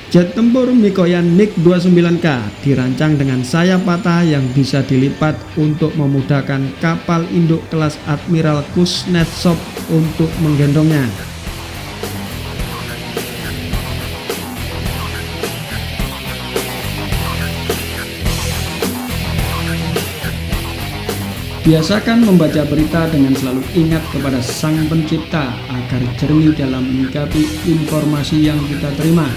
Jet tempur Mikoyan MiG-29K dirancang dengan sayap patah yang bisa dilipat untuk memudahkan kapal induk kelas Admiral Kuznetsov untuk menggendongnya. Biasakan membaca berita dengan selalu ingat kepada Sang Pencipta agar jernih dalam menyikapi informasi yang kita terima.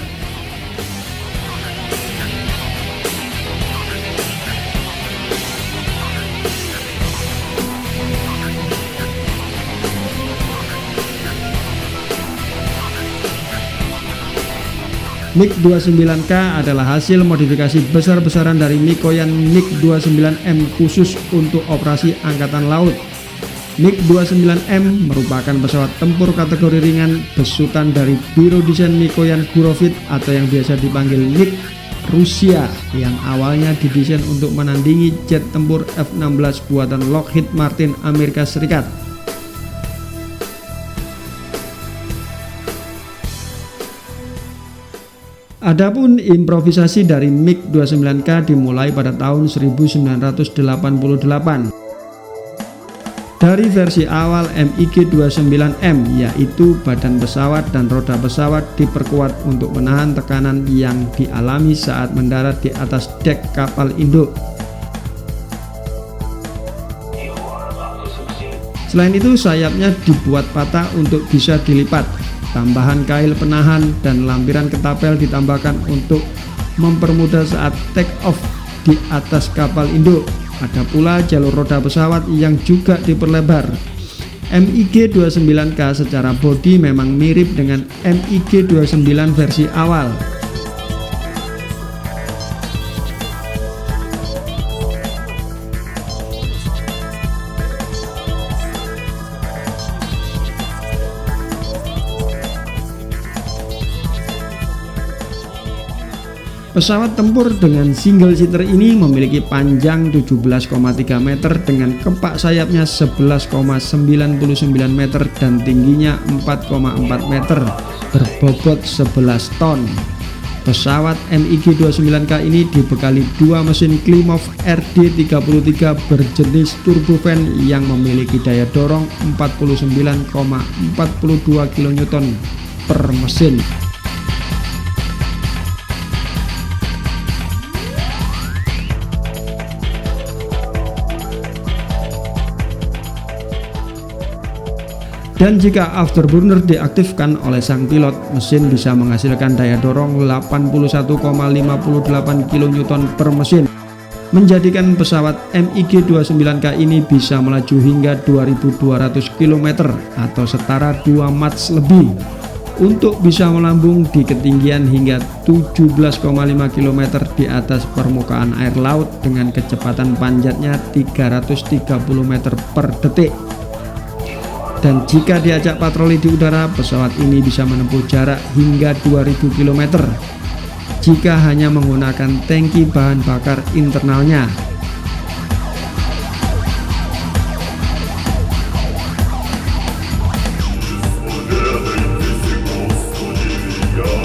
MiG-29K adalah hasil modifikasi besar-besaran dari Mikoyan MiG-29M khusus untuk operasi angkatan laut. MiG-29M merupakan pesawat tempur kategori ringan besutan dari Biro Desain Mikoyan Gurevich atau yang biasa dipanggil MiG Rusia, yang awalnya didesain untuk menandingi jet tempur F-16 buatan Lockheed Martin Amerika Serikat. Adapun improvisasi dari MiG-29K dimulai pada tahun 1988. Dari versi awal MiG-29M, yaitu badan pesawat dan roda pesawat diperkuat untuk menahan tekanan yang dialami saat mendarat di atas dek kapal induk. Selain itu, sayapnya dibuat patah untuk bisa dilipat. Tambahan kail penahan dan lampiran ketapel ditambahkan untuk mempermudah saat take off di atas kapal induk. Ada pula jalur roda pesawat yang juga diperlebar. MiG-29K secara bodi memang mirip dengan MiG-29 versi awal. Pesawat tempur dengan single seater ini memiliki panjang 17,3 meter dengan kepak sayapnya 11,99 meter dan tingginya 4,4 meter, berbobot 11 ton. Pesawat MiG-29K ini dibekali dua mesin Klimov RD-33 berjenis turbofan yang memiliki daya dorong 49,42 kN per mesin. Dan jika afterburner diaktifkan oleh sang pilot, mesin bisa menghasilkan daya dorong 81,58 kN per mesin, menjadikan pesawat MiG-29K ini bisa melaju hingga 2200 km atau setara 2 Mach lebih, untuk bisa melambung di ketinggian hingga 17,5 km di atas permukaan air laut dengan kecepatan panjatnya 330 meter per detik. Dan jika diajak patroli di udara, pesawat ini bisa menempuh jarak hingga 2000 km jika hanya menggunakan tangki bahan bakar internalnya.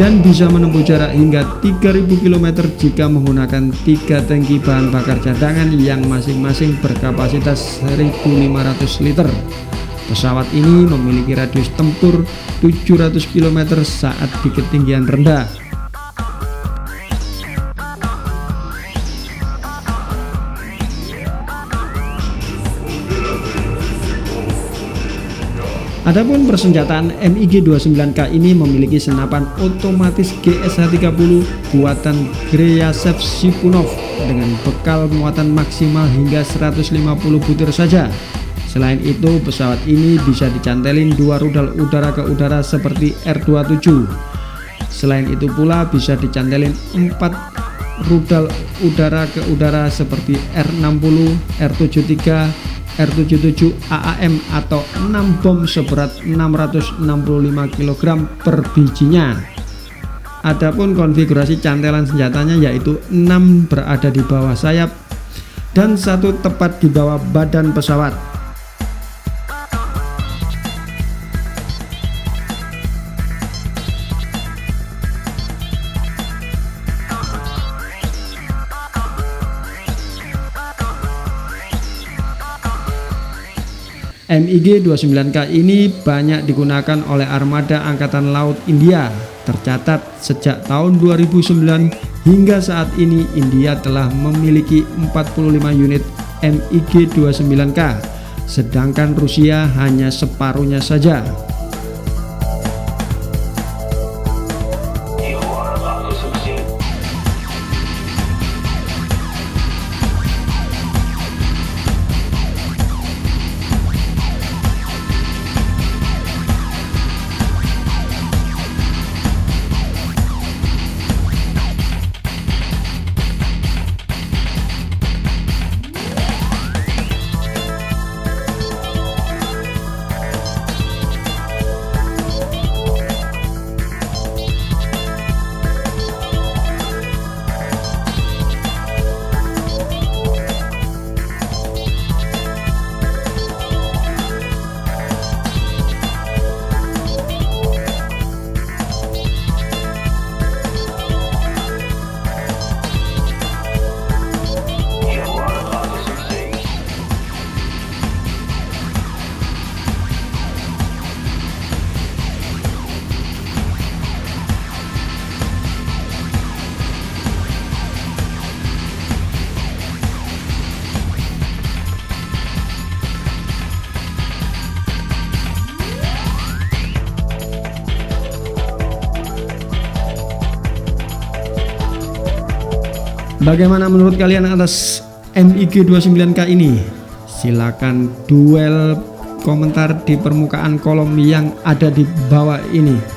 Dan bisa menempuh jarak hingga 3000 km jika menggunakan 3 tangki bahan bakar cadangan yang masing-masing berkapasitas 1500 liter. Pesawat ini memiliki radius tempur 700 km saat di ketinggian rendah. Adapun persenjataan MiG-29K ini memiliki senapan otomatis GSH-30 buatan Gryazev Sipunov dengan bekal muatan maksimal hingga 150 butir saja. Selain itu, pesawat ini bisa dicantelin 2 rudal udara ke udara seperti R-27. Selain itu pula bisa dicantelin 4 rudal udara ke udara seperti R-60, R-73, R-77 AAM atau 6 bom seberat 665 kg per bijinya. Adapun konfigurasi cantelan senjatanya yaitu 6 berada di bawah sayap dan 1 tepat di bawah badan pesawat. MiG-29K ini banyak digunakan oleh armada Angkatan Laut India. Tercatat sejak tahun 2009 hingga saat ini India telah memiliki 45 unit MiG-29K, sedangkan Rusia hanya separuhnya saja. Bagaimana menurut kalian atas MiG-29K ini? Silakan duel komentar di permukaan kolom yang ada di bawah ini.